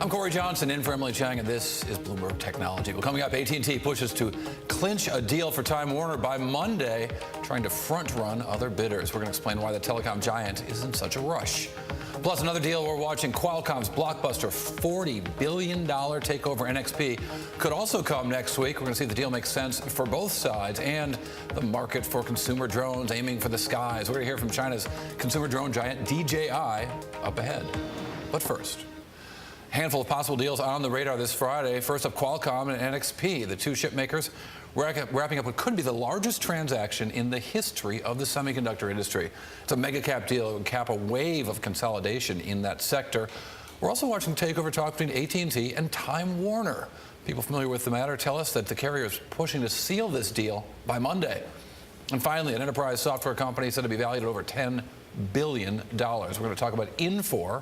I'm Corey Johnson in for Emily Chang, and this is Bloomberg Technology. Well, coming up, AT&T pushes to clinch a deal for Time Warner by Monday, trying to front-run other bidders. We're going to explain why the telecom giant is in such a rush. Plus, another deal we're watching, Qualcomm's blockbuster $40 billion takeover NXP could also come next week. We're going to see if the deal makes sense for both sides, and the market for consumer drones aiming for the skies. We're going to hear from China's consumer drone giant DJI up ahead. But first, a handful of possible deals on the radar this Friday. First up, Qualcomm and NXP, the two chip makers, wrapping up what could be the largest transaction in the history of the semiconductor industry. It's a mega cap deal that would cap a wave of consolidation in that sector. We're also watching takeover talk between AT&T and Time Warner. People familiar with the matter tell us that the carrier is pushing to seal this deal by Monday. And finally, an enterprise software company said to be valued at over $10 billion. We're going to talk about Infor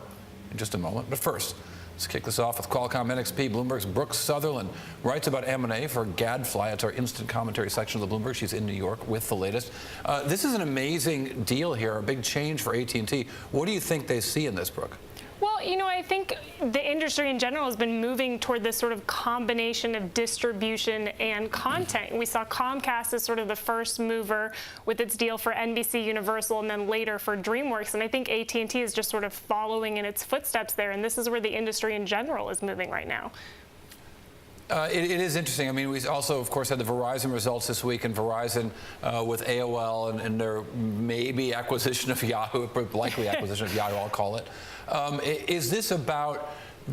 in just a moment. But first, let's kick this off with Qualcomm NXP. Bloomberg's Brooke Sutherland writes about M&A for Gadfly. It's our instant commentary section of the Bloomberg. She's in New York with the latest. This is an amazing deal here, a big change for AT&T. What do you think they see in this, Brooke? Well, you know, I think the industry in general has been moving toward this sort of combination of distribution and content. We saw Comcast as sort of the first mover with its deal for NBC Universal and then later for DreamWorks. And I think AT&T is just sort of following in its footsteps there. And this is where the industry in general is moving right now. It is interesting. I mean, we also, of course, had the Verizon results this week, and Verizon with AOL and their maybe acquisition of Yahoo, likely acquisition of Yahoo, I'll call it. Is this about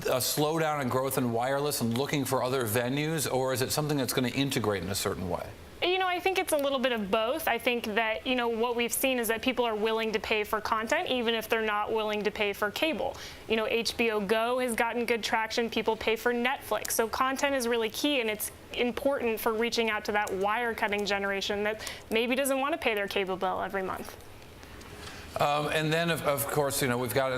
a slowdown in growth in wireless and looking for other venues, or is it something that's going to integrate in a certain way? You know, I think it's a little bit of both. I think that, you know, what we've seen is that people are willing to pay for content, even if they're not willing to pay for cable. You know, HBO Go has gotten good traction. People pay for Netflix. So content is really key, and it's important for reaching out to that wire-cutting generation that maybe doesn't want to pay their cable bill every month. And then, of course, you know, we've got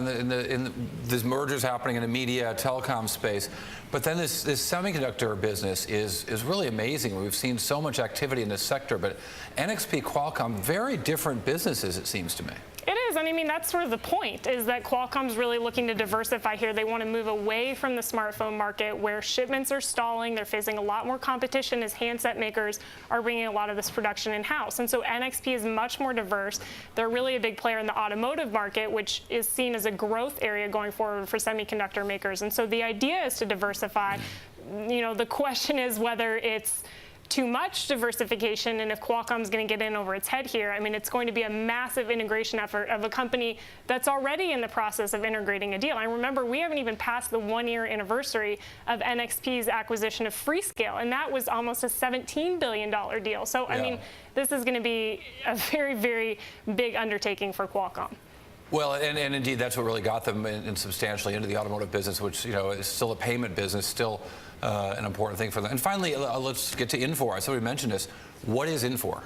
these mergers happening in the media telecom space. But then this semiconductor business is really amazing. We've seen so much activity in this sector. But NXP, Qualcomm, very different businesses, it seems to me. It is, and I mean, that's sort of the point, is that Qualcomm's really looking to diversify here. They want to move away from the smartphone market where shipments are stalling. They're facing a lot more competition as handset makers are bringing a lot of this production in-house. And so NXP is much more diverse. They're really a big player in the automotive market, which is seen as a growth area going forward for semiconductor makers. And so the idea is to diversify. You know, the question is whether it's too much diversification, and if Qualcomm's going to get in over its head here. I mean, it's going to be a massive integration effort of a company that's already in the process of integrating a deal. I remember we haven't even passed the one-year anniversary of NXP's acquisition of Freescale, and that was almost a $17 billion deal. So, yeah. I mean, this is going to be a very, very big undertaking for Qualcomm. Well, and indeed, that's what really got them in substantially into the automotive business, which, you know, is still a payment business, still an important thing for them. And finally, let's get to Infor. I sort of mentioned this. What is Infor?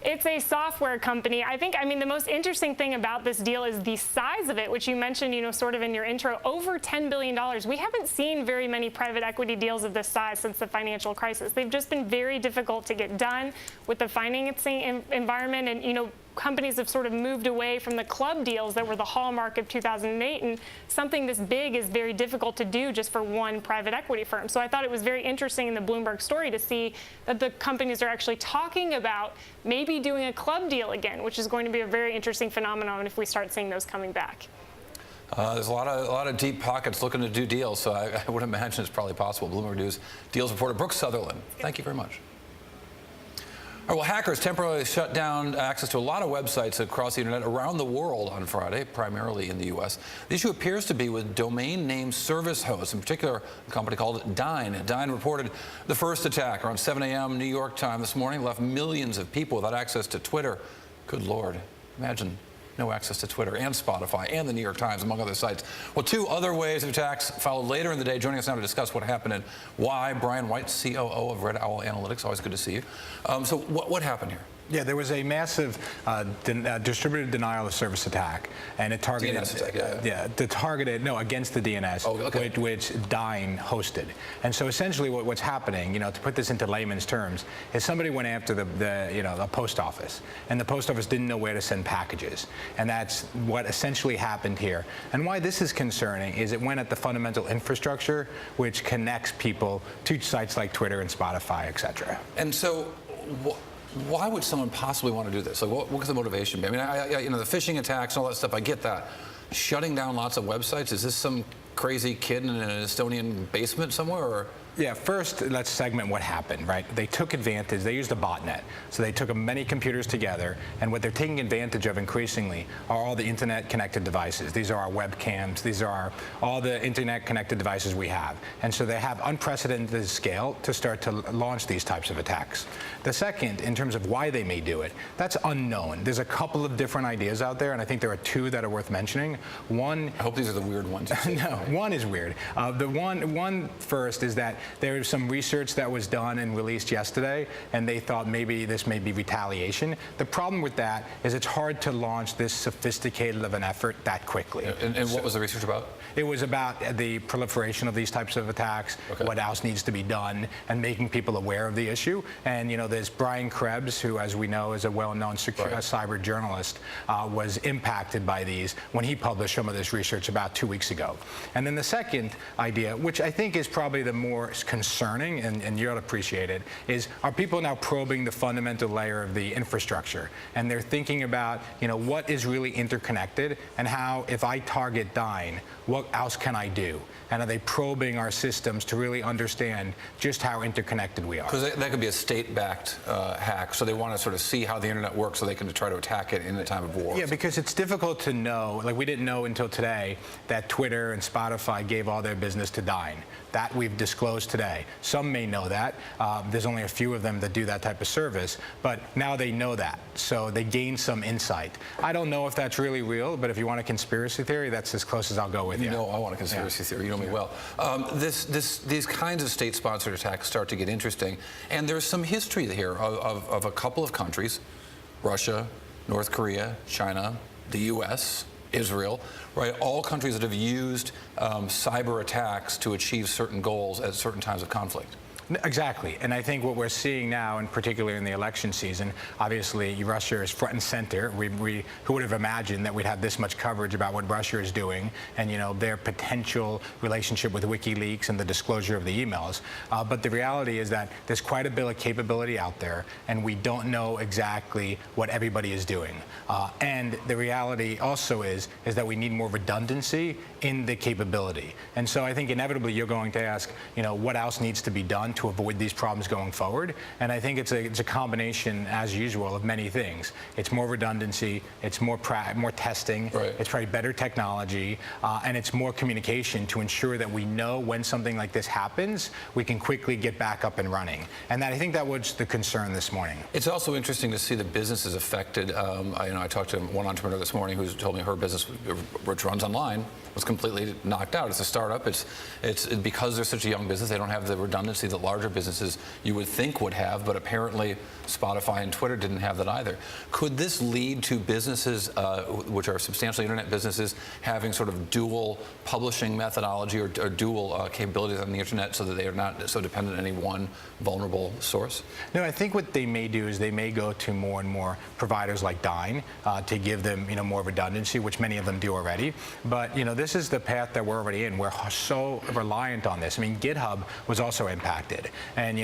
It's a software company. I mean, the most interesting thing about this deal is the size of it, which you mentioned, you know, sort of in your intro, over $10 billion. We haven't seen very many private equity deals of this size since the financial crisis. They've just been very difficult to get done with the financing environment, and, you know, companies have sort of moved away from the club deals that were the hallmark of 2008, and something this big is very difficult to do just for one private equity firm. So I thought it was very interesting in the Bloomberg story to see that the companies are actually talking about maybe doing a club deal again, which is going to be a very interesting phenomenon if we start seeing those coming back. There's a lot of deep pockets looking to do deals, so I would imagine it's probably possible. Bloomberg News deals reporter Brooke Sutherland. Thank you very much. All right, well, hackers temporarily shut down access to a lot of websites across the internet around the world on Friday, primarily in the U.S. The issue appears to be with domain name service hosts, in particular a company called Dyn. Dyn reported the first attack around 7 a.m. New York time this morning, left millions of people without access to Twitter. Good Lord, imagine no access to Twitter and Spotify and the New York Times, among other sites. Well, two other waves of attacks followed later in the day. Joining us now to discuss what happened and why, Brian White, COO of Red Owl Analytics. Always good to see you. So what happened here? Yeah, there was a massive distributed denial of service attack, and it targeted against the DNS, which Dyn hosted. And so essentially, what's happening, to put this into layman's terms, is somebody went after the post office, and the post office didn't know where to send packages, and that's what essentially happened here. And why this is concerning is it went at the fundamental infrastructure, which connects people to sites like Twitter and Spotify, et cetera. And so, why would someone possibly want to do this? Like, what could the motivation be? I mean, the phishing attacks and all that stuff, I get that. Shutting down lots of websites, is this some crazy kid in an Estonian basement somewhere? Or? Yeah, first, let's segment what happened, right? They took advantage. They used a botnet. So they took many computers together, and what they're taking advantage of increasingly are all the internet-connected devices. These are our webcams. These are all the internet-connected devices we have. And so they have unprecedented scale to start to launch these types of attacks. The second, in terms of why they may do it, that's unknown. There's a couple of different ideas out there, and I think there are two that are worth mentioning. One... I hope these are the weird ones. No, one is weird. The one first is that there was some research that was done and released yesterday, and they thought maybe this may be retaliation. The problem with that is it's hard to launch this sophisticated of an effort that quickly. And what was the research about? It was about the proliferation of these types of attacks, what else needs to be done, and making people aware of the issue. And there's Brian Krebs, who, as we know, is a well-known cyber journalist, was impacted by these when he published some of this research about 2 weeks ago. And then the second idea, which I think is probably the more concerning, and you'll appreciate it, is are people now probing the fundamental layer of the infrastructure, and they're thinking about what is really interconnected, and how, if I target Dyn, what else can I do? And are they probing our systems to really understand just how interconnected we are? Because that could be a state-backed hack, so they want to sort of see how the internet works so they can try to attack it in a time of war. Yeah, because it's difficult to know. Like, we didn't know until today that Twitter and Spotify gave all their business to Dyn. That we've disclosed today. Some may know that. There's only a few of them that do that type of service, but now they know that, so they gain some insight. I don't know if that's really real, but if you want a conspiracy theory, that's as close as I'll go with you. I want a conspiracy theory. You know me well. These kinds of state-sponsored attacks start to get interesting, and there's some history here of a couple of countries, Russia, North Korea, China, the U.S., Israel, right? All countries that have used cyber attacks to achieve certain goals at certain times of conflict. Exactly, and I think what we're seeing now, and particularly in the election season, obviously Russia is front and center. Who would have imagined that we'd have this much coverage about what Russia is doing, and their potential relationship with WikiLeaks and the disclosure of the emails. But the reality is that there's quite a bit of capability out there, and we don't know exactly what everybody is doing. And the reality also is that we need more redundancy in the capability. And so I think inevitably you're going to ask, what else needs to be done to avoid these problems going forward? And I think it's a combination, as usual, of many things. It's more redundancy, it's more testing, it's probably better technology, and it's more communication to ensure that we know when something like this happens, we can quickly get back up and running. And I think that was the concern this morning. It's also interesting to see the businesses affected. I talked to one entrepreneur this morning who told me her business, which runs online, was completely knocked out. It's a startup. It's because they're such a young business, they don't have the redundancy that larger businesses you would think would have, but apparently Spotify and Twitter didn't have that either. Could this lead to businesses, which are substantially internet businesses, having sort of dual publishing methodology or dual capabilities on the internet so that they are not so dependent on any one vulnerable source? No, I think what they may do is they may go to more and more providers like Dyn to give them more redundancy, which many of them do already. But this is the path that we're already in. We're so reliant on this. I mean, GitHub was also impacted, and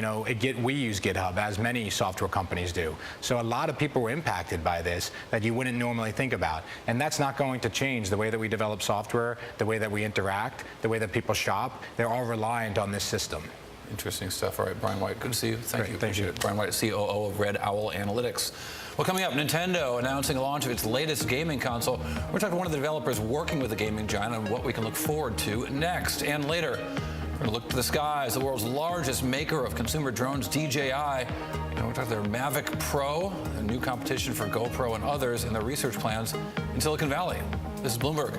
we use GitHub, as many software companies do. So a lot of people were impacted by this that you wouldn't normally think about, and that's not going to change the way that we develop software, the way that we interact, the way that people shop. They're all reliant on this system. Interesting stuff. All right, Brian White, good to see you. Thank you. Appreciate it. Brian White, COO of Red Owl Analytics. Well, coming up, Nintendo announcing the launch of its latest gaming console. We're talking to one of the developers working with the gaming giant on what we can look forward to next. And later, we're going to look to the skies. The world's largest maker of consumer drones, DJI. We're talking their Mavic Pro, a new competition for GoPro and others, and their research plans in Silicon Valley. This is Bloomberg.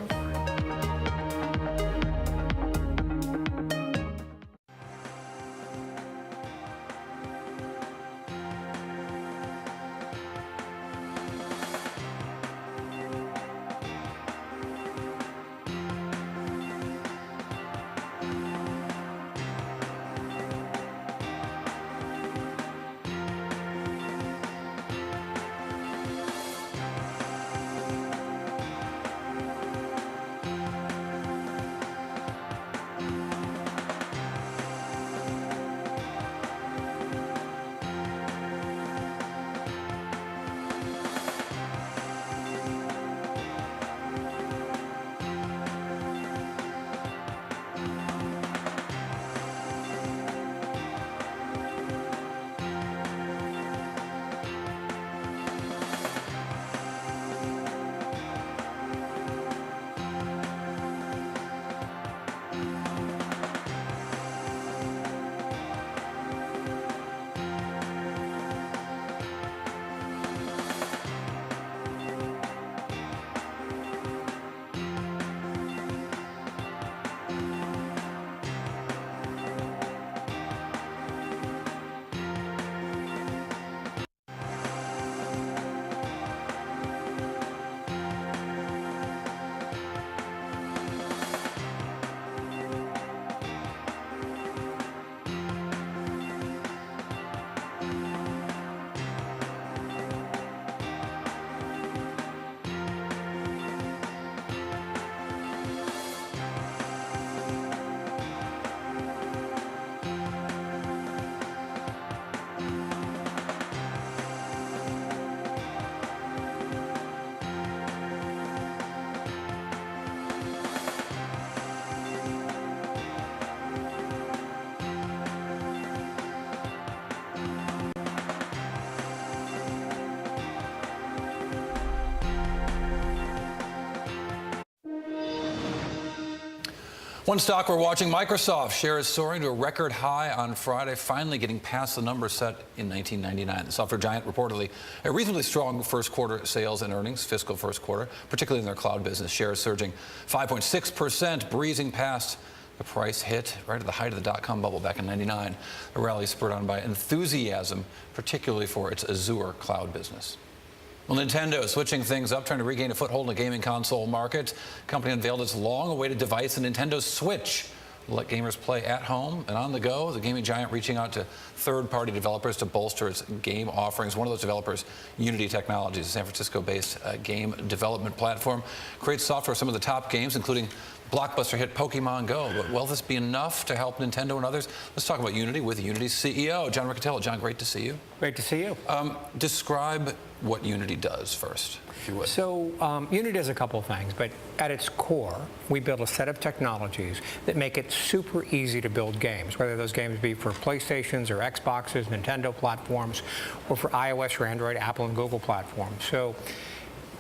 One stock we're watching, Microsoft. Shares soaring to a record high on Friday, finally getting past the number set in 1999. The software giant reportedly a reasonably strong first quarter sales and earnings, fiscal first quarter, particularly in their cloud business. Shares surging 5.6%, breezing past the price hit right at the height of the dot-com bubble back in '99. A rally spurred on by enthusiasm, particularly for its Azure cloud business. Well, Nintendo is switching things up, trying to regain a foothold in the gaming console market. The company unveiled its long-awaited device, the Nintendo Switch. Will let gamers play at home and on the go. The gaming giant reaching out to third-party developers to bolster its game offerings. One of those developers, Unity Technologies, a San Francisco-based game development platform, creates software for some of the top games, including blockbuster hit Pokemon Go. But will this be enough to help Nintendo and others? Let's talk about Unity with Unity's CEO, John Riccitiello. John, great to see you. Great to see you. Describe what Unity does first, if you would. So Unity does a couple of things, but at its core, we build a set of technologies that make it super easy to build games, whether those games be for PlayStations or Xboxes, Nintendo platforms, or for iOS or Android, Apple and Google platforms. So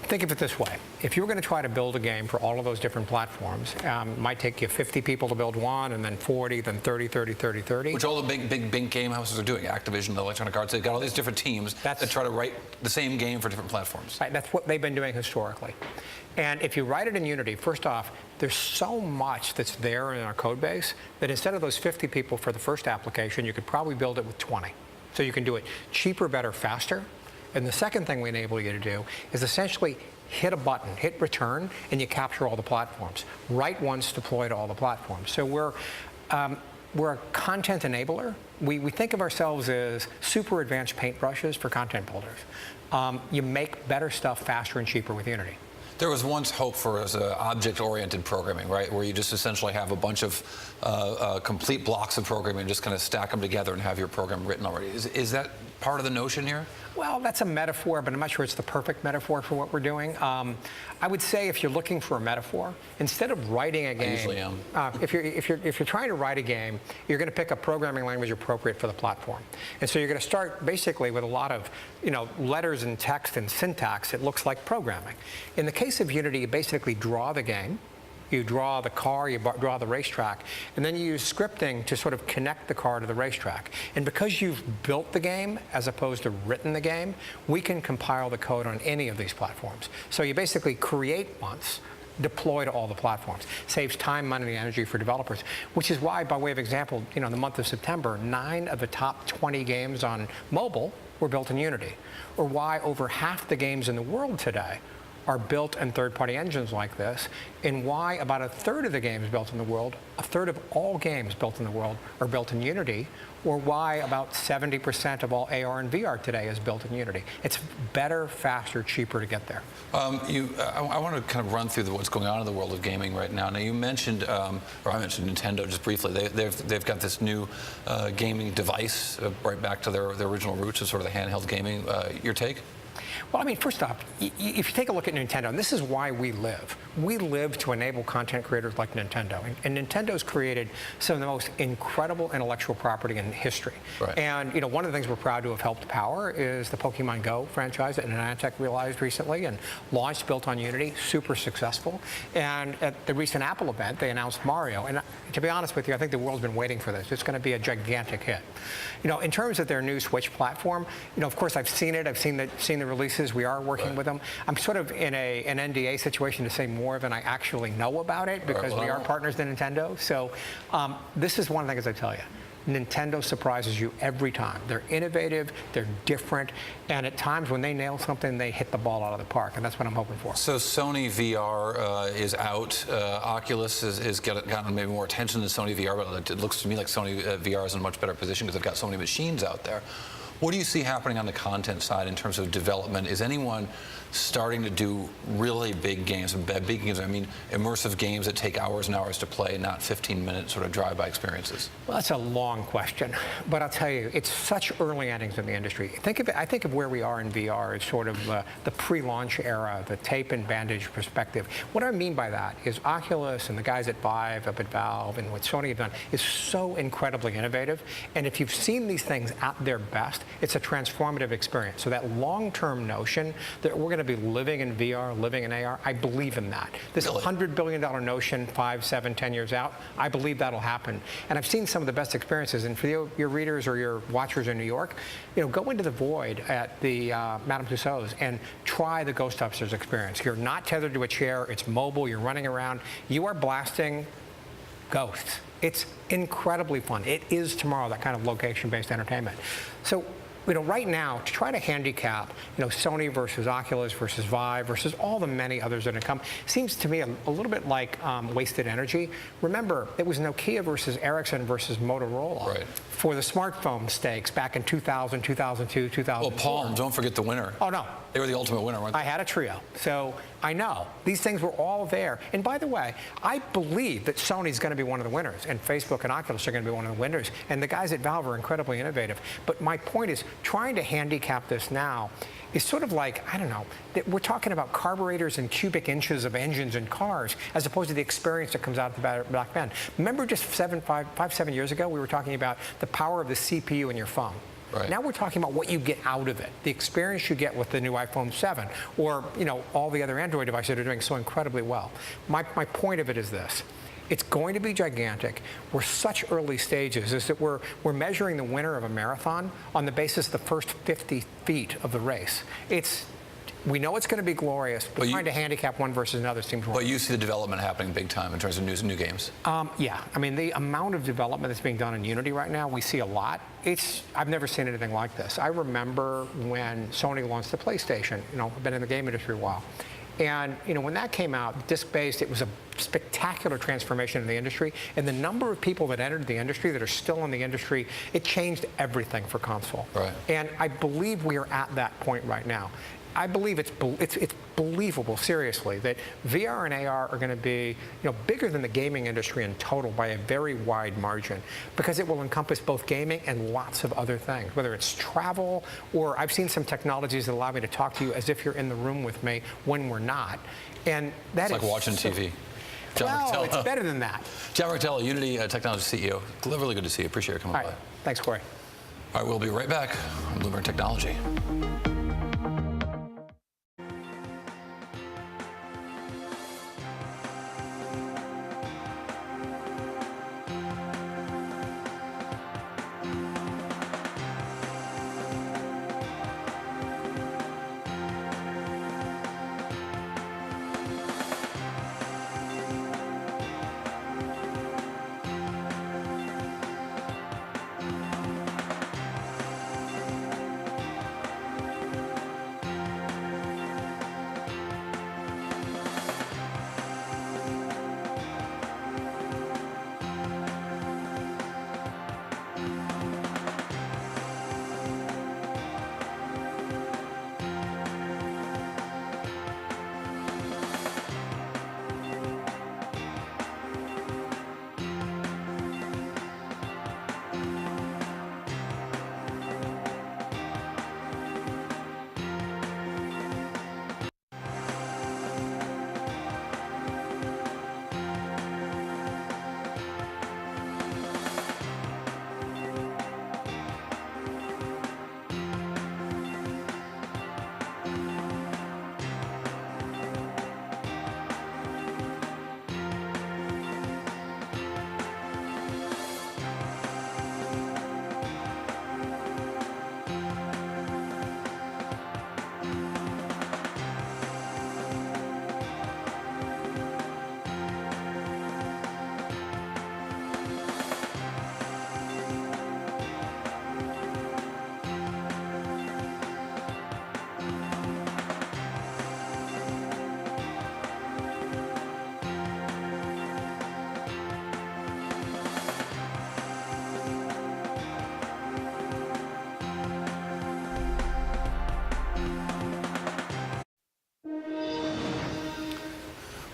think of it this way. If you were going to try to build a game for all of those different platforms, it might take you 50 people to build one, and then 40, then 30, 30, 30, 30. Which all the big game houses are doing. Activision, the Electronic Arts, they've got all these different teams that try to write the same game for different platforms. Right, that's what they've been doing historically. And if you write it in Unity, first off, there's so much that's there in our code base that instead of those 50 people for the first application, you could probably build it with 20. So you can do it cheaper, better, faster. And the second thing we enable you to do is essentially hit a button, hit return, and you capture all the platforms. Write once, deploy to all the platforms. So we're a content enabler. We think of ourselves as super advanced paintbrushes for content builders. You make better stuff faster and cheaper with Unity. There was once hope for object-oriented programming, right, where you just essentially have a bunch of complete blocks of programming and just kind of stack them together and have your program written already. Is that part of the notion here? Well, that's a metaphor, but I'm not sure it's the perfect metaphor for what we're doing. I would say if you're looking for a metaphor, instead of writing a game, I usually am. If you're trying to write a game, you're going to pick a programming language appropriate for the platform, and so you're going to start basically with a lot of letters and text and syntax. It looks like programming. In the case of Unity, you basically draw the game. You draw the car, you draw the racetrack, and then you use scripting to sort of connect the car to the racetrack. And because you've built the game as opposed to written the game, we can compile the code on any of these platforms. So you basically create once, deploy to all the platforms. Saves time, money, and energy for developers, which is why, by way of example, in the month of September, 9 of the top 20 games on mobile were built in Unity, or why over half the games in the world today are built in third-party engines like this, and why about a third of the games built in the world, a third of all games built in the world are built in Unity, or why about 70% of all AR and VR today is built in Unity. It's better, faster, cheaper to get there. I want to kind of run through what's going on in the world of gaming right now. Now, you mentioned, or I mentioned Nintendo just briefly. They've got this new gaming device, right back to their original roots of sort of the handheld gaming. Your take? Well, I mean, first off, if you take a look at Nintendo, and this is why we live to enable content creators like Nintendo. And Nintendo's created some of the most incredible intellectual property in history. Right. And one of the things we're proud to have helped power is the Pokemon Go franchise that Niantic realized recently and launched, built on Unity, super successful. And at the recent Apple event, they announced Mario. And to be honest with you, I think the world's been waiting for this. It's going to be a gigantic hit. In terms of their new Switch platform, of course, I've seen it. I've seen the releases. We are working with them. I'm sort of in an NDA situation to say more than I actually know about it because we are partners to Nintendo. So this is one of the things I tell you. Nintendo surprises you every time. They're innovative, they're different, and at times when they nail something, they hit the ball out of the park, and that's what I'm hoping for. So Sony VR is out. Oculus has gotten maybe more attention than Sony VR, but it looks to me like Sony VR is in a much better position because they've got so many machines out there. What do you see happening on the content side in terms of development? Is anyone starting to do really big games? Big games, I mean immersive games that take hours and hours to play, not 15-minute sort of drive-by experiences? Well, that's a long question, but I'll tell you, it's such early innings in the industry. I think of where we are in VR as sort of the pre-launch era, the tape and bandage perspective. What I mean by that is Oculus and the guys at Vive, up at Valve, and what Sony have done is so incredibly innovative. And if you've seen these things at their best, it's a transformative experience. So that long-term notion that we're going going to be living in VR, living in AR. I believe in that. This Really? $100 billion notion 5, 7, 10 years out, I believe that'll happen. And I've seen some of the best experiences. And for your readers or your watchers in New York, go into the void at the Madame Tussauds and try the Ghostbusters experience. You're not tethered to a chair. It's mobile. You're running around. You are blasting ghosts. It's incredibly fun. It is tomorrow, that kind of location-based entertainment. So, right now, to try to handicap, Sony versus Oculus versus Vive versus all the many others that have come, seems to me a little bit like wasted energy. Remember, it was Nokia versus Ericsson versus Motorola for the smartphone stakes back in 2000, 2002, 2004. Well, Palm, don't forget the winner. Oh, no. They were the ultimate winner, weren't they? I had a trio, so I know. These things were all there. And by the way, I believe that Sony's going to be one of the winners, and Facebook and Oculus are going to be one of the winners, and the guys at Valve are incredibly innovative. But my point is, trying to handicap this now is sort of like, I don't know, we're talking about carburetors and cubic inches of engines in cars, as opposed to the experience that comes out of the back end. Remember just 7 years ago, we were talking about the power of the CPU in your phone. Right. Now we're talking about what you get out of it, the experience you get with the new iPhone 7, or all the other Android devices that are doing so incredibly well. My point of it is this. It's going to be gigantic. We're such early stages is that we're measuring the winner of a marathon on the basis of the first 50 feet of the race. We know it's going to be glorious, but trying to handicap one versus another seems wrong. But you see the development happening big time in terms of new games. Yeah, I mean, the amount of development that's being done in Unity right now, we see a lot. I've never seen anything like this. I remember when Sony launched the PlayStation. I've been in the game industry a while. And when that came out, disc-based, it was a spectacular transformation in the industry. And the number of people that entered the industry, that are still in the industry, it changed everything for console. Right. And I believe we are at that point right now. I believe it's believable, seriously, that VR and AR are going to be bigger than the gaming industry in total by a very wide margin, because it will encompass both gaming and lots of other things, whether it's travel, or I've seen some technologies that allow me to talk to you as if you're in the room with me when we're not. And that it's like watching TV. John Well, it's better than that. John Rictello, Unity Technology CEO. Really good to see you. Appreciate you coming by. Thanks, Corey. All right, we'll be right back on Bloomberg Technology.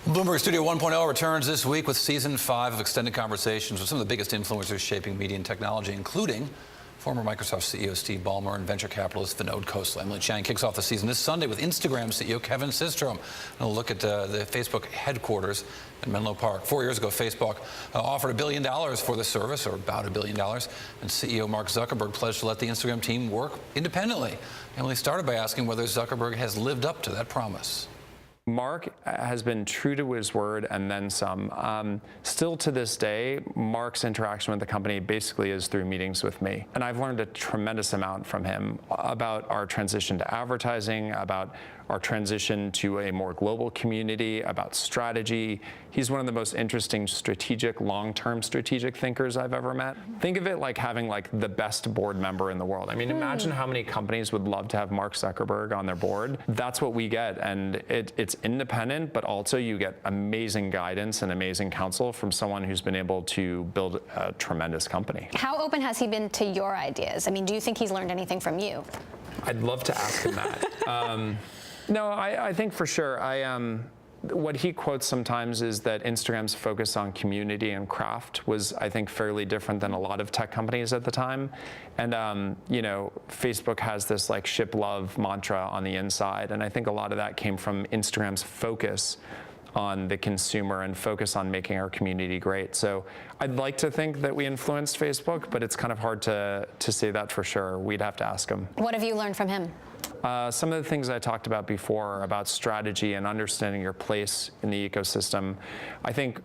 Bloomberg Studio 1.0 returns this week with Season 5 of extended conversations with some of the biggest influencers shaping media and technology, including former Microsoft CEO Steve Ballmer and venture capitalist Vinod Khosla. Emily Chang kicks off the season this Sunday with Instagram CEO Kevin Systrom. And a look at the Facebook headquarters in Menlo Park. 4 years ago, Facebook offered $1 billion for the service, or about $1 billion. And CEO Mark Zuckerberg pledged to let the Instagram team work independently. Emily started by asking whether Zuckerberg has lived up to that promise. Mark has been true to his word and then some. Still to this day, Mark's interaction with the company basically is through meetings with me. And I've learned a tremendous amount from him about our transition to advertising, about our transition to a more global community, about strategy. He's one of the most interesting strategic, long-term strategic thinkers I've ever met. Think of it like having the best board member in the world. I mean, imagine how many companies would love to have Mark Zuckerberg on their board. That's what we get, and it's independent, but also you get amazing guidance and amazing counsel from someone who's been able to build a tremendous company. How open has he been to your ideas? I mean, do you think he's learned anything from you? I'd love to ask him that. No, I think for sure. What he quotes sometimes is that Instagram's focus on community and craft was, I think, fairly different than a lot of tech companies at the time. And, Facebook has this ship love mantra on the inside. And I think a lot of that came from Instagram's focus on the consumer and focus on making our community great. So I'd like to think that we influenced Facebook, but it's kind of hard to say that for sure. We'd have to ask him. What have you learned from him? Some of the things I talked about before about strategy and understanding your place in the ecosystem. I think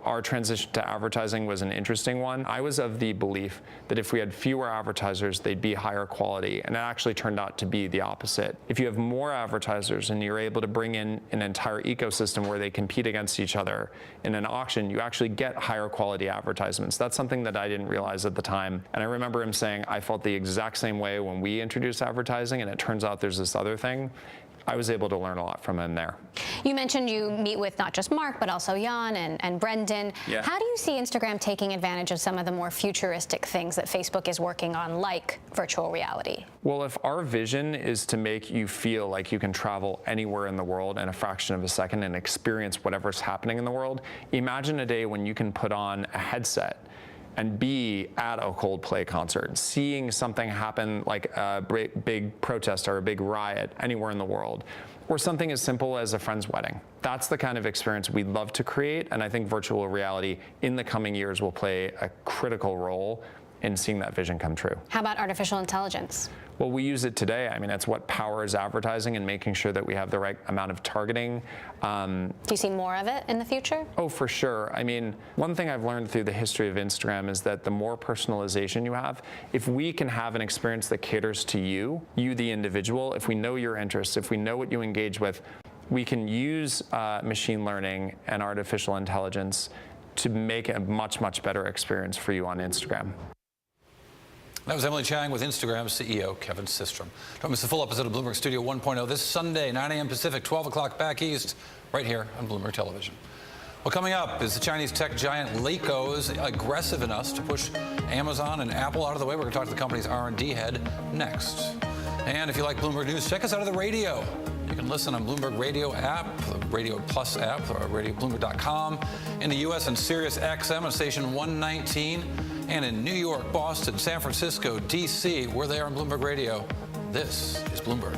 our transition to advertising was an interesting one. I was of the belief that if we had fewer advertisers, they'd be higher quality, and it actually turned out to be the opposite. If you have more advertisers and you're able to bring in an entire ecosystem where they compete against each other in an auction, you actually get higher quality advertisements. That's something that I didn't realize at the time. And I remember him saying, I felt the exact same way when we introduced advertising, and it turns out there's this other thing. I was able to learn a lot from him there. You mentioned you meet with not just Mark, but also Jan and Brendan. Yeah. How do you see Instagram taking advantage of some of the more futuristic things that Facebook is working on, like virtual reality? Well, if our vision is to make you feel like you can travel anywhere in the world in a fraction of a second and experience whatever's happening in the world, imagine a day when you can put on a headset and be at a Coldplay concert, seeing something happen like a big protest or a big riot anywhere in the world, or something as simple as a friend's wedding. That's the kind of experience we'd love to create, and I think virtual reality in the coming years will play a critical role in seeing that vision come true. How about artificial intelligence? Well, we use it today. I mean, that's what powers advertising and making sure that we have the right amount of targeting. Do you see more of it in the future? Oh, for sure. I mean, one thing I've learned through the history of Instagram is that the more personalization you have, if we can have an experience that caters to you the individual, if we know your interests, if we know what you engage with, we can use machine learning and artificial intelligence to make a much, much better experience for you on Instagram. That was Emily Chang with Instagram CEO Kevin Systrom. Don't miss the full episode of Bloomberg Studio 1.0 this Sunday, 9 a.m. Pacific, 12 o'clock back east, right here on Bloomberg Television. Well, coming up is the Chinese tech giant Leiko is aggressive enough to push Amazon and Apple out of the way. We're going to talk to the company's R&D head next. And if you like Bloomberg News, check us out on the radio. You can listen on Bloomberg Radio app, the Radio Plus app, or Bloomberg.com. In the U.S. and Sirius XM on station 119. And in New York, Boston, San Francisco, D.C., we're there on Bloomberg Radio. This is Bloomberg.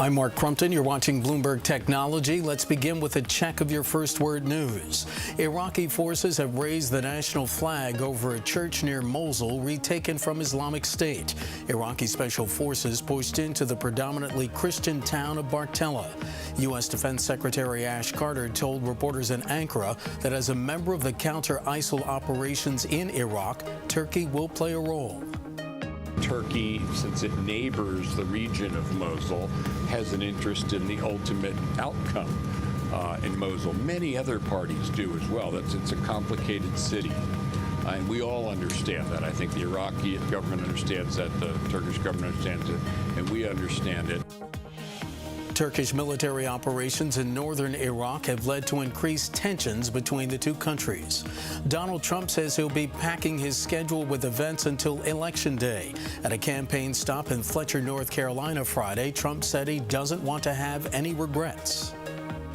I'm Mark Crumpton. You're watching Bloomberg Technology. Let's begin with a check of your first word news. Iraqi forces have raised the national flag over a church near Mosul retaken from Islamic State. Iraqi special forces pushed into the predominantly Christian town of Bartella. U.S. Defense Secretary Ash Carter told reporters in Ankara that as a member of the counter-ISIL operations in Iraq, Turkey will play a role. Turkey, since it neighbors the region of Mosul, has an interest in the ultimate outcome in Mosul. Many other parties do as well. It's a complicated city. And we all understand that. I think the Iraqi government understands that, the Turkish government understands it, and we understand it. Turkish military operations in northern Iraq have led to increased tensions between the two countries. Donald Trump says he'll be packing his schedule with events until Election Day. At a campaign stop in Fletcher, North Carolina Friday, Trump said he doesn't want to have any regrets.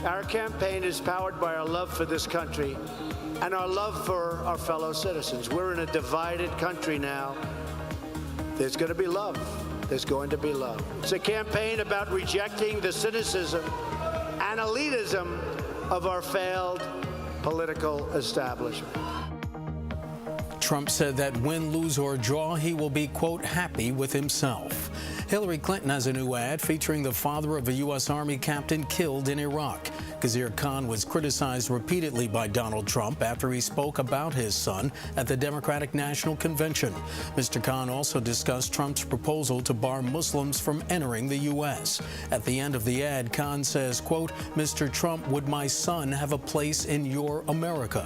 Our campaign is powered by our love for this country and our love for our fellow citizens. We're in a divided country now. There's going to be love. There's going to be love. It's a campaign about rejecting the cynicism and elitism of our failed political establishment. Trump said that win, lose, or draw, he will be, quote, happy with himself. Hillary Clinton has a new ad featuring the father of a U.S. Army captain killed in Iraq. Khizr Khan was criticized repeatedly by Donald Trump after he spoke about his son at the Democratic National Convention. Mr. Khan also discussed Trump's proposal to bar Muslims from entering the U.S. At the end of the ad, Khan says, quote, Mr. Trump, would my son have a place in your America?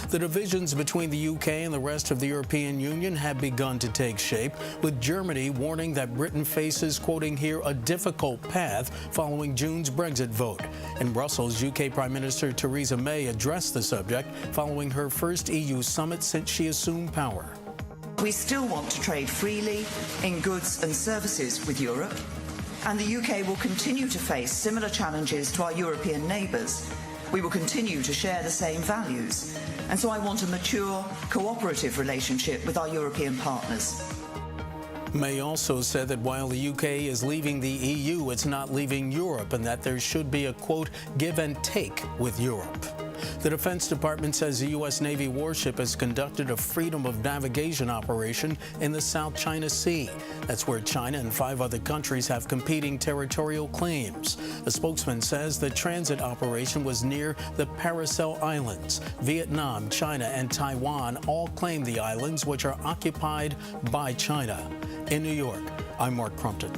The divisions between the UK and the rest of the European Union have begun to take shape, with Germany warning that Britain faces, quoting here, a difficult path following June's Brexit vote. In Brussels, UK Prime Minister Theresa May addressed the subject following her first EU summit since she assumed power. We still want to trade freely in goods and services with Europe, and the UK will continue to face similar challenges to our European neighbours. We will continue to share the same values, and so I want a mature, cooperative relationship with our European partners. May also said that while the UK is leaving the EU, it's not leaving Europe, and that there should be a, quote, give and take with Europe. The Defense Department says the U.S. Navy warship has conducted a freedom of navigation operation in the South China Sea. That's where China and 5 other countries have competing territorial claims. A spokesman says the transit operation was near the Paracel Islands. Vietnam, China, and Taiwan all claim the islands, which are occupied by China. In New York, I'm Mark Crumpton.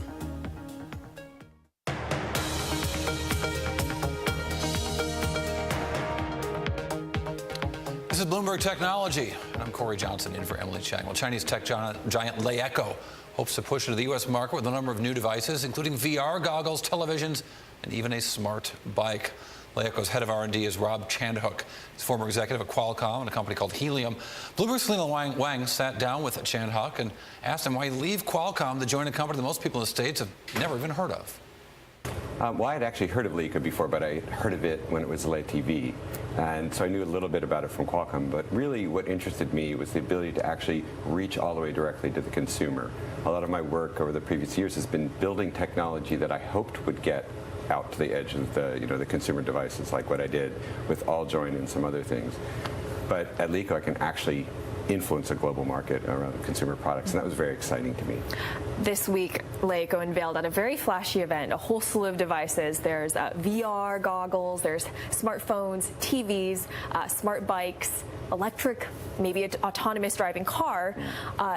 This is Bloomberg Technology, and I'm Corey Johnson in for Emily Chang. Well, Chinese tech giant Leeco hopes to push into the U.S. market with a number of new devices, including VR goggles, televisions, and even a smart bike. Leeco's head of R&D is Rob Chandhook. He's former executive at Qualcomm and a company called Helium. Bloomberg's Selena Wang sat down with Chandhook and asked him why he leave Qualcomm to join a company that most people in the States have never even heard of. Well, I had actually heard of Leeco before, but I heard of it when it was LA TV. And so I knew a little bit about it from Qualcomm. But really what interested me was the ability to actually reach all the way directly to the consumer. A lot of my work over the previous years has been building technology that I hoped would get out to the edge of the consumer devices, like what I did with AllJoyn and some other things. But at Leeco, I can actually influence a global market around consumer products, and that was very exciting to me. This week, Leeco unveiled at a very flashy event a whole slew of devices. There's VR goggles, there's smartphones, TVs, smart bikes, electric, maybe an autonomous driving car.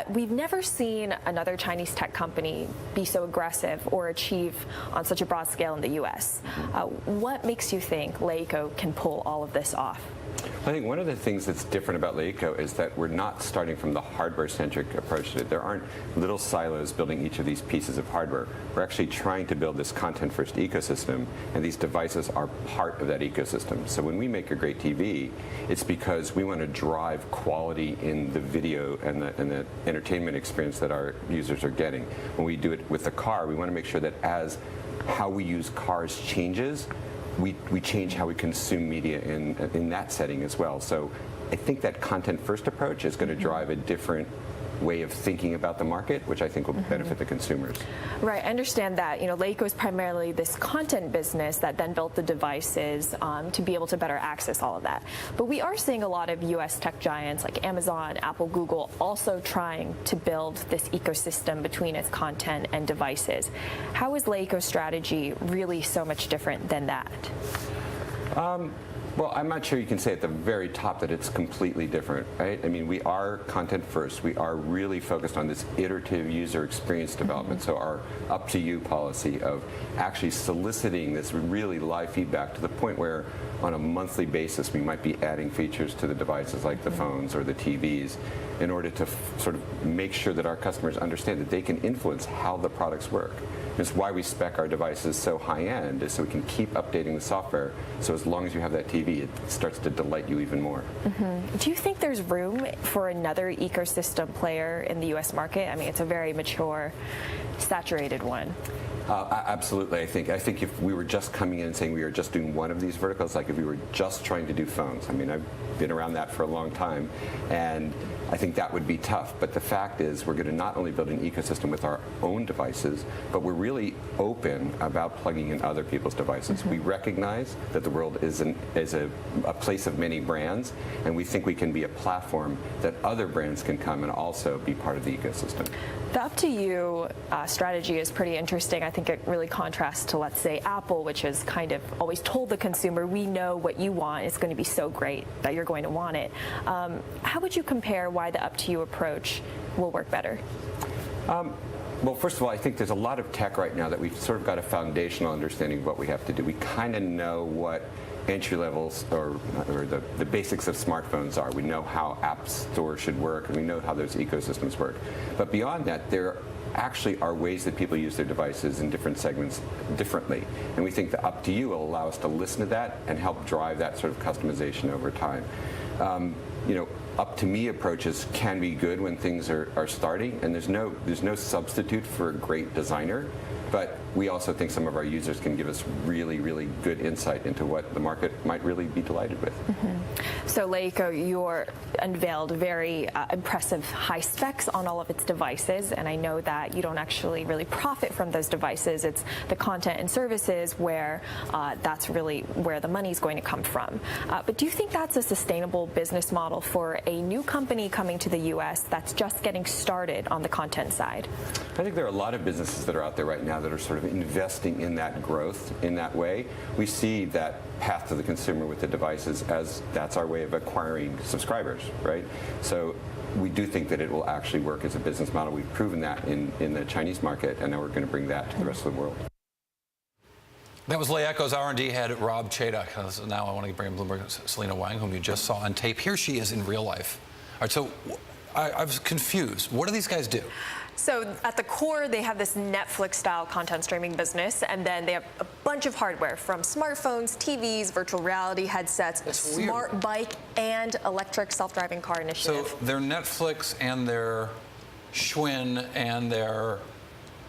We've never seen another Chinese tech company be so aggressive or achieve on such a broad scale in the U.S. What makes you think Leeco can pull all of this off? I think one of the things that's different about Leeco is that we're not starting from the hardware-centric approach to it. There aren't little silos building each of these pieces of hardware. We're actually trying to build this content-first ecosystem, and these devices are part of that ecosystem. So when we make a great TV, it's because we want to drive quality in the video and the entertainment experience that our users are getting. When we do it with the car, we want to make sure that as how we use cars changes, we change how we consume media in that setting as well. So I think that content-first approach is going to drive a different way of thinking about the market, which I think will benefit the consumers. Right, I understand that. Leico is primarily this content business that then built the devices to be able to better access all of that. But we are seeing a lot of U.S. tech giants like Amazon, Apple, Google also trying to build this ecosystem between its content and devices. How is Leico's strategy really so much different than that? Well, I'm not sure you can say at the very top that it's completely different, right? I mean, we are content first. We are really focused on this iterative user experience development. So our up-to-you policy of actually soliciting this really live feedback to the point where on a monthly basis we might be adding features to the devices like the phones or the TVs in order to sort of make sure that our customers understand that they can influence how the products work. It's why we spec our devices so high-end, is so we can keep updating the software, so as long as you have that TV, it starts to delight you even more. Do you think there's room for another ecosystem player in the U.S. market? I mean, it's a very mature, saturated one. Absolutely. I think if we were just coming in and saying we are just doing one of these verticals, like if we were just trying to do phones, I mean, I've been around that for a long time, and I think that would be tough. But the fact is, we're going to not only build an ecosystem with our own devices, but we're really open about plugging in other people's devices. We recognize that the world is a place of many brands, and we think we can be a platform that other brands can come and also be part of the ecosystem. The up-to-you strategy is pretty interesting. I think it really contrasts to, let's say, Apple, which has kind of always told the consumer, we know what you want. It's going to be so great that you're going to want it. How would you compare why the up-to-you approach will work better? Well, first of all, I think there's a lot of tech right now that we've sort of got a foundational understanding of what we have to do. We kind of know what entry levels or the basics of smartphones are. We know how app stores should work, and we know how those ecosystems work. But beyond that, there actually are ways that people use their devices in different segments differently. And we think the up to you will allow us to listen to that and help drive that sort of customization over time. Up to me approaches can be good when things are starting, and there's no substitute for a great designer. But we also think some of our users can give us really, really good insight into what the market might really be delighted with. So Leico, you unveiled very impressive high specs on all of its devices, and I know that you don't actually really profit from those devices. It's the content and services where that's really where the money's going to come from. But do you think that's a sustainable business model for a new company coming to the U.S. that's just getting started on the content side? I think there are a lot of businesses that are out there right now that are sort of investing in that growth in that way. We see that path to the consumer with the devices as that's our way of acquiring subscribers, right? So we do think that it will actually work as a business model. We've proven that in the Chinese market, and now we're going to bring that to the rest of the world. That was Leico's R&D head, Rob Chaddock. Now I want to bring in Bloomberg's Selena Wang, whom you just saw on tape. Here she is in real life. All right, so I was confused. What do these guys do? So at the core, they have this Netflix-style content streaming business, and then they have a bunch of hardware from smartphones, TVs, virtual reality headsets, a smart bike, and electric self-driving car initiative. So they're Netflix and their Schwinn and their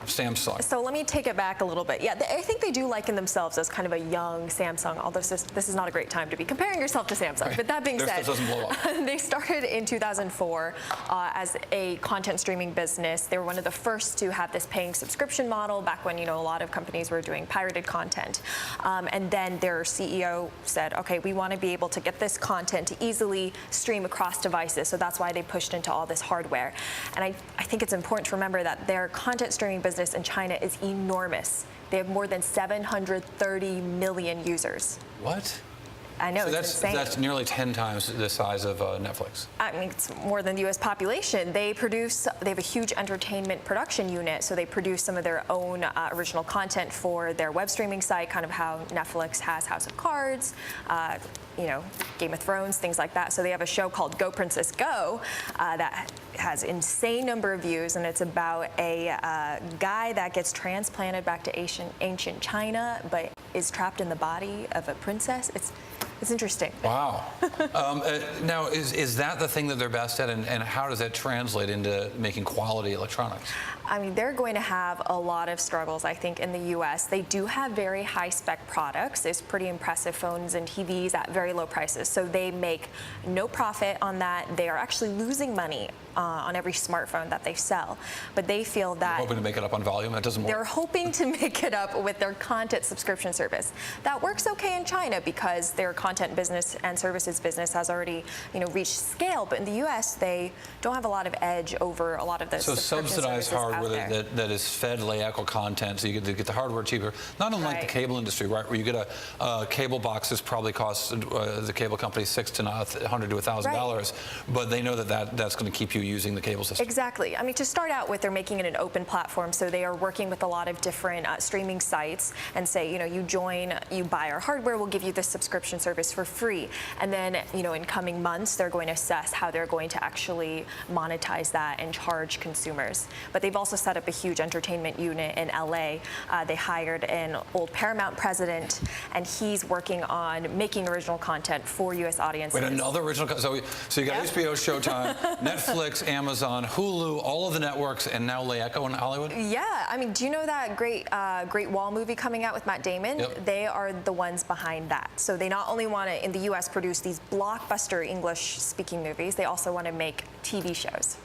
Samsung. So let me take it back a little bit. Yeah, I think they do liken themselves as kind of a young Samsung, although this is not a great time to be comparing yourself to Samsung. Right. But that being said, doesn't blow up. They started in 2004 as a content streaming business. They were one of the first to have this paying subscription model back when, a lot of companies were doing pirated content. And then their CEO said, okay, we want to be able to get this content to easily stream across devices. So that's why they pushed into all this hardware. And I think it's important to remember that their content streaming business in China is enormous. They have more than 730 million users. What? I know, so it's insane. That's nearly 10 times the size of Netflix. I mean, it's more than the U.S. population. They have a huge entertainment production unit, so they produce some of their own original content for their web streaming site, kind of how Netflix has House of Cards, Game of Thrones, things like that. So they have a show called Go Princess Go that has insane number of views, and it's about a guy that gets transplanted back to ancient China, but is trapped in the body of a princess. It's interesting. Wow. Now, is that the thing that they're best at, and how does that translate into making quality electronics? I mean, they're going to have a lot of struggles, I think, in the U.S. They do have very high-spec products. There's pretty impressive phones and TVs at very low prices. So they make no profit on that. They are actually losing money on every smartphone that they sell. But they feel that hoping to make it up on volume. That doesn't work. they're hoping to make it up with their content subscription service. That works okay in China because their content business and services business has already, reached scale. But in the U.S., they don't have a lot of edge over a lot of the subsidized hardware that is fed LAECO content, so you get the hardware cheaper. Not unlike the cable industry, right? Where you get a cable box that probably costs the cable company $600 to $1,000, but they know that's going to keep you using the cable system. Exactly. I mean, to start out with, they're making it an open platform, so they are working with a lot of different streaming sites and say, you join, you buy our hardware, we'll give you this subscription service for free. And then, in coming months, they're going to assess how they're going to actually monetize that and charge consumers. But they've also set up a huge entertainment unit in LA. They hired an old Paramount president, and he's working on making original content for U.S. audiences. Wait, another original? So you got HBO, Showtime, Netflix, Amazon, Hulu, all of the networks, and now LAECO in Hollywood? Yeah, I mean, do you know that Great Wall movie coming out with Matt Damon? Yep. They are the ones behind that. So they not only want to, in the U.S., produce these blockbuster English-speaking movies, they also want to make TV shows.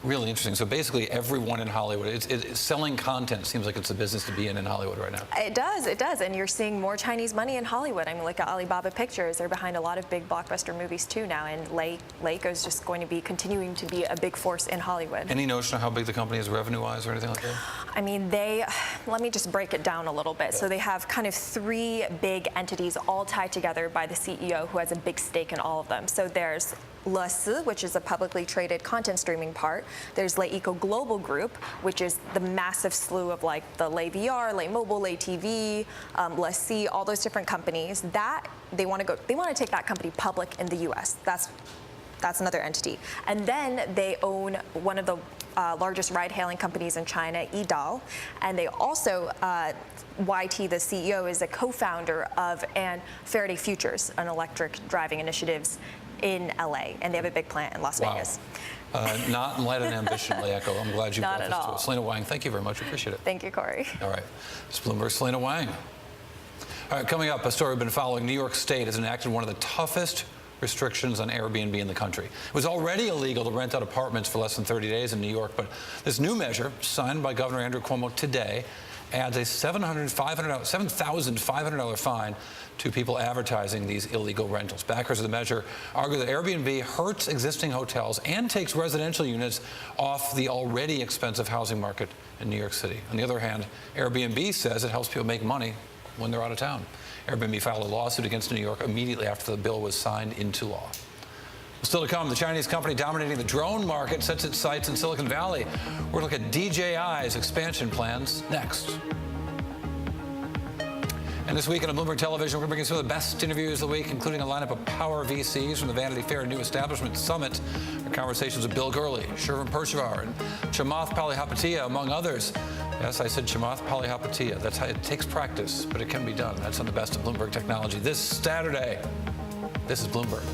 Really interesting. So basically, everyone in Hollywood, selling content seems like it's a business to be in Hollywood right now. It does, and you're seeing more Chinese money in Hollywood. I mean, look at Alibaba Pictures; they're behind a lot of big blockbuster movies too now, and LAECO is just going to be continuing to be a big force in Hollywood. Any notion of how big the company is revenue-wise or anything like that? I mean, let me just break it down a little bit. So they have kind of three big entities all tied together by the CEO, who has a big stake in all of them. So there's LeSi, which is a publicly traded content streaming part. There's LAECO Global Group, which is the massive slew of like the LAVR, LAMobile, LATV, LeSi, all those different companies. That they want to take that company public in the U.S. That's another entity. And then they own one of the largest ride-hailing companies in China, Yidao, and they also YT, the CEO, is a co-founder of Faraday Futures, an electric driving initiatives in LA, and they have a big plant in Las Vegas. Not in light of ambition, LAECO. I'm glad you brought this to us. Selena Wang, thank you very much. Appreciate it. Thank you, Corey. All right. It's Bloomberg's Selena Wang. All right, coming up, a story we've been following. New York State has enacted one of the toughest restrictions on Airbnb in the country. It was already illegal to rent out apartments for less than 30 days in New York, but this new measure, signed by Governor Andrew Cuomo today, adds a $7,500 fine to people advertising these illegal rentals. Backers of the measure argue that Airbnb hurts existing hotels and takes residential units off the already expensive housing market in New York City. On the other hand, Airbnb says it helps people make money when they're out of town. Airbnb filed a lawsuit against New York immediately after the bill was signed into law. Still to come, the Chinese company dominating the drone market sets its sights in Silicon Valley. We're going to look at DJI's expansion plans next. And this week on Bloomberg Television, we're going to bring you some of the best interviews of the week, including a lineup of power VCs from the Vanity Fair New Establishment Summit. Our conversations with Bill Gurley, Shervin Pershivar, and Chamath Palihapitiya, among others. Yes, I said Chamath Palihapitiya. That's how it takes practice, but it can be done. That's on the best of Bloomberg technology. This Saturday, this is Bloomberg.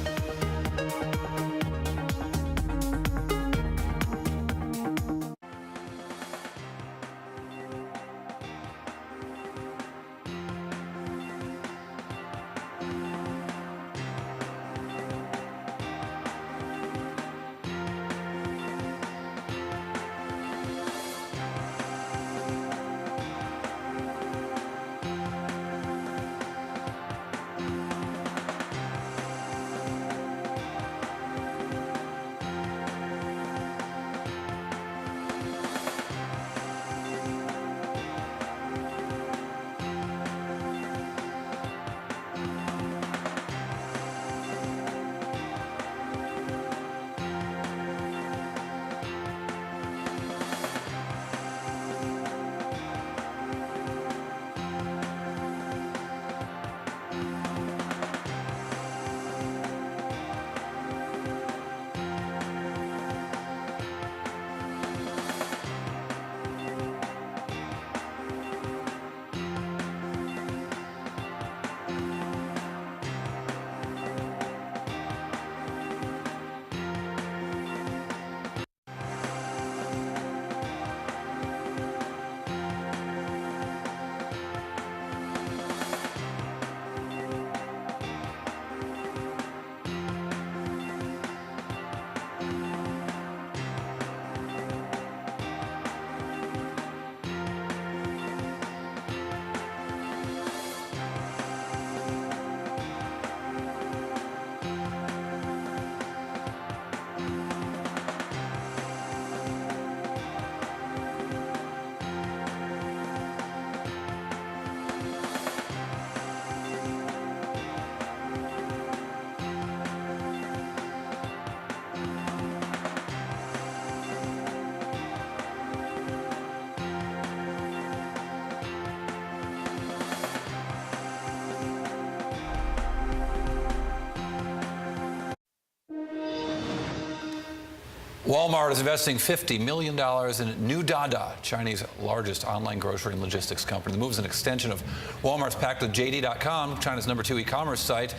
Walmart is investing $50 million in New Dada, China's largest online grocery and logistics company. The move is an extension of Walmart's pact with JD.com, China's #2 e-commerce site.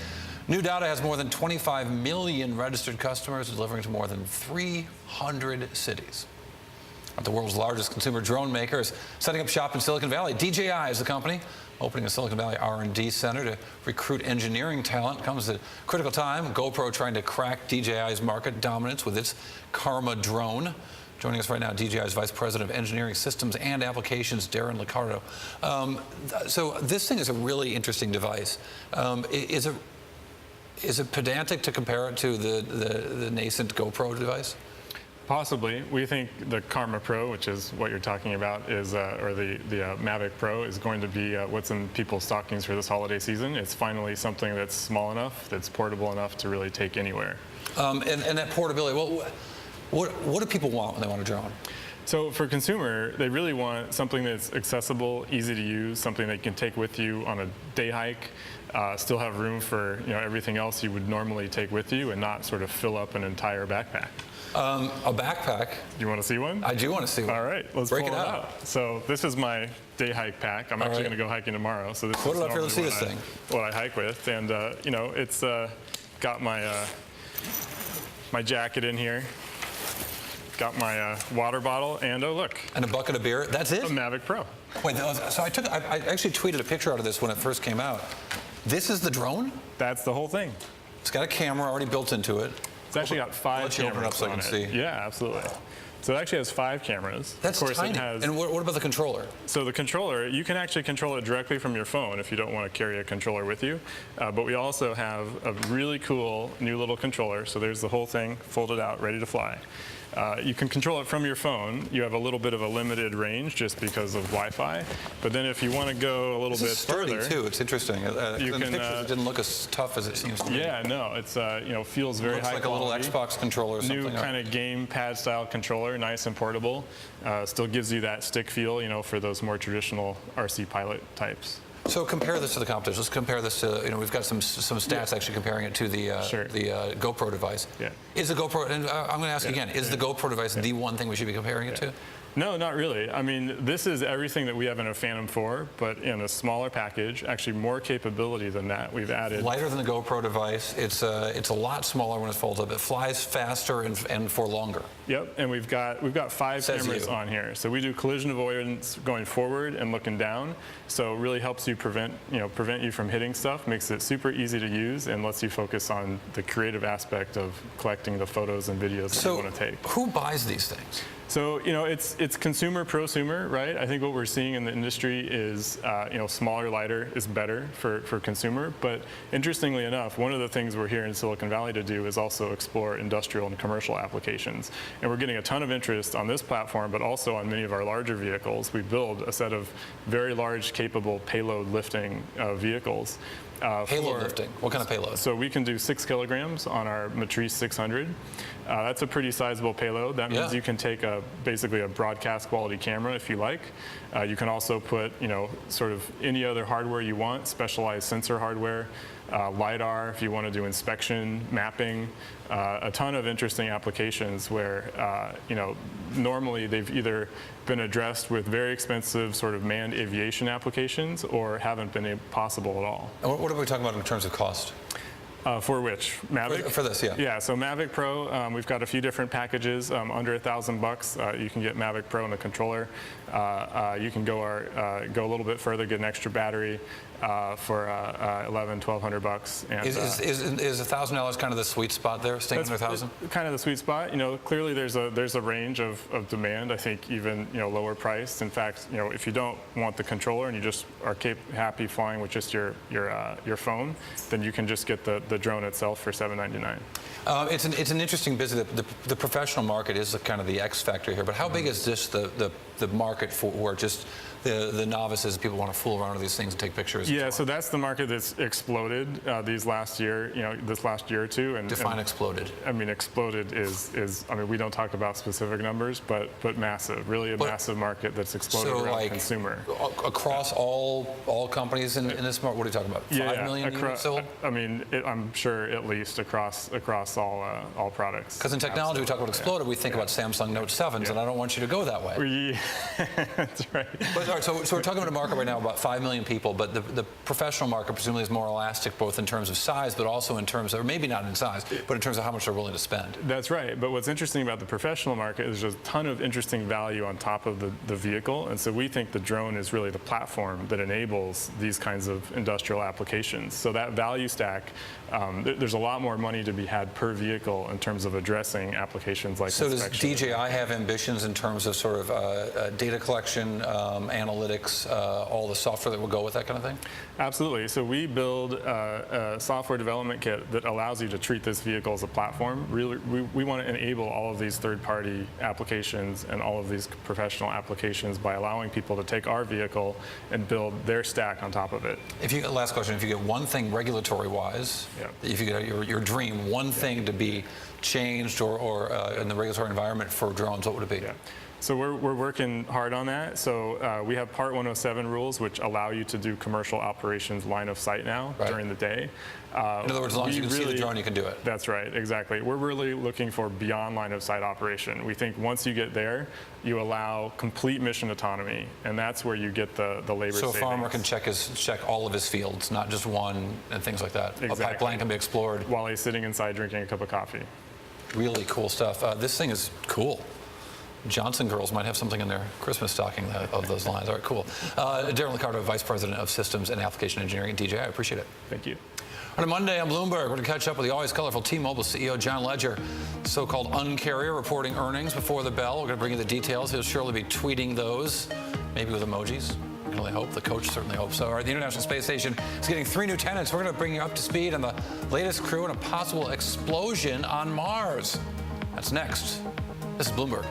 New Dada has more than 25 million registered customers, delivering to more than 300 cities. The world's largest consumer drone maker is setting up shop in Silicon Valley. DJI is the company, opening a Silicon Valley R&D center to recruit engineering talent. Comes at a critical time. GoPro trying to crack DJI's market dominance with its Karma drone. Joining us right now, DJI's Vice President of Engineering Systems and Applications, Darren Liccardo. So this thing is a really interesting device. Is it pedantic to compare it to the nascent GoPro device? Possibly. We think the Karma Pro, which is what you're talking about, is or the Mavic Pro is going to be what's in people's stockings for this holiday season. It's finally something that's small enough, that's portable enough to really take anywhere. And that portability. Well, what do people want when they want a drone? So for consumer, they really want something that's accessible, easy to use, something they can take with you on a day hike, still have room for everything else you would normally take with you, and not sort of fill up an entire backpack. A backpack. You want to see one? I do want to see one. All right, let's break pull it out. So this is my day hike pack. I'm actually going to go hiking tomorrow. So this put is it up here to see this thing. What I hike with, and it's got my my jacket in here. Got my water bottle, and oh look. And a bucket of beer. That's it? A Mavic Pro. Wait, so I actually tweeted a picture out of this when it first came out. This is the drone? That's the whole thing. It's got a camera already built into it. It's actually got 5 cameras open it up so I can see. Yeah, absolutely. So it actually has 5 cameras. That's of course, tiny. It has, and what about the controller? So the controller, you can actually control it directly from your phone if you don't want to carry a controller with you. But we also have a really cool new little controller. So there's the whole thing folded out, ready to fly. You can control it from your phone. You have a little bit of a limited range just because of Wi-Fi. But then if you want to go a little bit further, too. It's interesting. In the pictures, it didn't look as tough as it seems to me. Yeah, no, it's feels very high quality. Looks like a little Xbox controller or something. New kind of game pad style controller, nice and portable. Still gives you that stick feel, for those more traditional RC Pilot types. So compare this to the competition. Let's compare this to, we've got some stats actually comparing it to the GoPro device. Yeah. Is the GoPro, and I'm going to ask again, is the GoPro device the one thing we should be comparing it to? No, not really. I mean, this is everything that we have in a Phantom 4, but in a smaller package, actually more capability than that. We've added. Lighter than the GoPro device. It's a lot smaller when it folds up. It flies faster and for longer. Yep, and we've got 5 cameras on here. So we do collision avoidance going forward and looking down. So it really helps you prevent you from hitting stuff, makes it super easy to use, and lets you focus on the creative aspect of collecting the photos and videos that you want to take. Who buys these things? So, it's consumer, prosumer, right? I think what we're seeing in the industry is, smaller, lighter is better for consumer. But interestingly enough, one of the things we're here in Silicon Valley to do is also explore industrial and commercial applications. And we're getting a ton of interest on this platform, but also on many of our larger vehicles. We build a set of very large, capable payload lifting vehicles. Payload lifting? What kind of payload? So we can do 6 kilograms on our Matrice 600. That's a pretty sizable payload. That means you can take basically a broadcast quality camera if you like. You can also put sort of any other hardware you want, specialized sensor hardware, LiDAR if you want to do inspection, mapping, a ton of interesting applications where normally they've either been addressed with very expensive sort of manned aviation applications or haven't been possible at all. And what are we talking about in terms of cost? For which? Mavic? For this, yeah. Yeah, so Mavic Pro, we've got a few different packages. Under $1,000, you can get Mavic Pro and the controller. You can go a little bit further, get an extra battery for $1,100-1,200. And, is $1,000 kind of the sweet spot there, staying under 1,000? Kind of the sweet spot. Clearly there's a range of demand. I think even lower priced. In fact, if you don't want the controller and you just are happy flying with just your phone, then you can just get the drone itself for $799. It's an interesting business. The professional market is kind of the X factor here. But how big is this the the market for just the novices, people want to fool around with these things and take pictures? Yeah, so that's the market that's exploded this last year or two. And define exploded. I mean, exploded is I mean, we don't talk about specific numbers, but massive, really massive market that's exploded around like consumer. Across all companies in this market, what are you talking about? 5 million units sold? I mean, I'm sure at least across all products. Because in technology, we talk about exploded, we think about Samsung Note 7s, and I don't want you to go that way. That's right. But all right, so we're talking about a market right now about 5 million people, but the professional market presumably is more elastic, both in terms of size, but also in terms of, or maybe not in size, but in terms of how much they're willing to spend. That's right. But what's interesting about the professional market is there's a ton of interesting value on top of the vehicle, and so we think the drone is really the platform that enables these kinds of industrial applications. So that value stack, there's a lot more money to be had per vehicle in terms of addressing applications like inspection. Does DJI have ambitions in terms of sort of data collection, analytics, all the software that will go with that kind of thing? Absolutely. So we build a software development kit that allows you to treat this vehicle as a platform. Really, we want to enable all of these third-party applications and all of these professional applications by allowing people to take our vehicle and build their stack on top of it. Last question, if you get one thing regulatory-wise, if you get your dream, one thing to be changed or in the regulatory environment for drones, what would it be? Yeah. So we're working hard on that. So we have Part 107 rules, which allow you to do commercial operations line of sight now during the day. In other words, as long as you can see the drone, you can do it. That's right, exactly. We're really looking for beyond line of sight operation. We think once you get there, you allow complete mission autonomy, and that's where you get the labor savings. So a farmer can check all of his fields, not just one, and things like that. Exactly. A pipeline can be explored while he's sitting inside drinking a cup of coffee. Really cool stuff. This thing is cool. Johnson girls might have something in their Christmas stocking of those lines. All right, cool. Darren Liccardo, Vice President of Systems and Application Engineering at DJI. I appreciate it. Thank you. On a Monday on Bloomberg, we're going to catch up with the always colorful T-Mobile CEO John Legere, so-called uncarrier, reporting earnings before the bell. We're going to bring you the details. He'll surely be tweeting those, maybe with emojis. We can only hope. The coach certainly hopes so. All right, the International Space Station is getting 3 new tenants. We're going to bring you up to speed on the latest crew and a possible explosion on Mars. That's next. This is Bloomberg.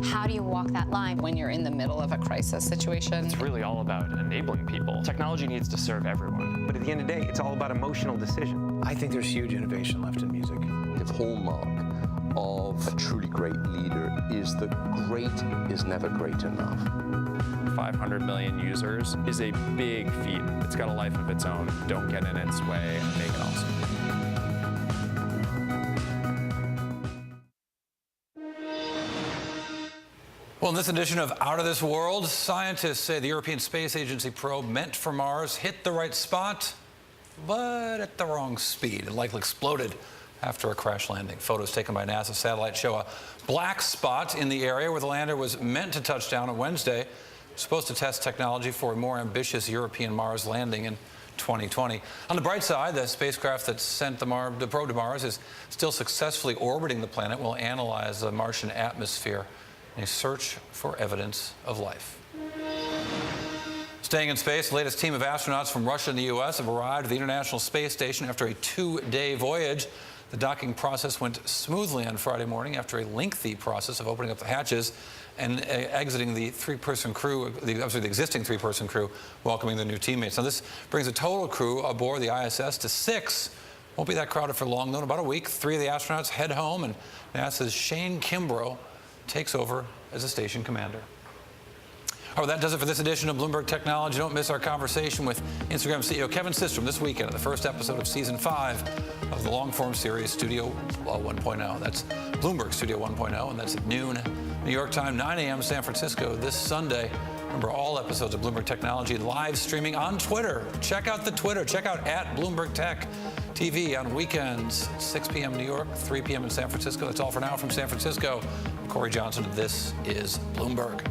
How do you walk that line when you're in the middle of a crisis situation? It's really all about enabling people. Technology needs to serve everyone. But at the end of the day, it's all about emotional decision. I think there's huge innovation left in music. The hallmark of a truly great leader is that great is never great enough. 500 million users is a big feat. It's got a life of its own. Don't get in its way and make it awesome. Well, in this edition of Out of This World, scientists say the European Space Agency probe meant for Mars hit the right spot, but at the wrong speed. It likely exploded after a crash landing. Photos taken by NASA satellite show a black spot in the area where the lander was meant to touch down on Wednesday. It's supposed to test technology for a more ambitious European Mars landing in 2020. On the bright side, the spacecraft that sent the probe to Mars is still successfully orbiting the planet. Will analyze the Martian atmosphere in a search for evidence of life. Staying in space, the latest team of astronauts from Russia and the U.S. have arrived at the International Space Station after a 2-day voyage. The docking process went smoothly on Friday morning after a lengthy process of opening up the hatches and exiting the three-person crew, the existing three-person crew, welcoming the new teammates. Now, this brings the total crew aboard the ISS to 6. Won't be that crowded for long, though. In about a week, 3 of the astronauts head home, and NASA's Shane Kimbrough takes over as a station commander. All right, that does it for this edition of Bloomberg Technology. Don't miss our conversation with Instagram CEO Kevin Systrom this weekend at the first episode of Season 5 of the long-form series Studio 1.0. That's Bloomberg Studio 1.0, and that's at noon New York time, 9 a.m. San Francisco this Sunday. Remember, all episodes of Bloomberg Technology live streaming on Twitter. Check out the Twitter. Check out @Bloomberg Tech TV on weekends, 6 p.m. New York, 3 p.m. in San Francisco. That's all for now from San Francisco. I'm Corey Johnson, and this is Bloomberg.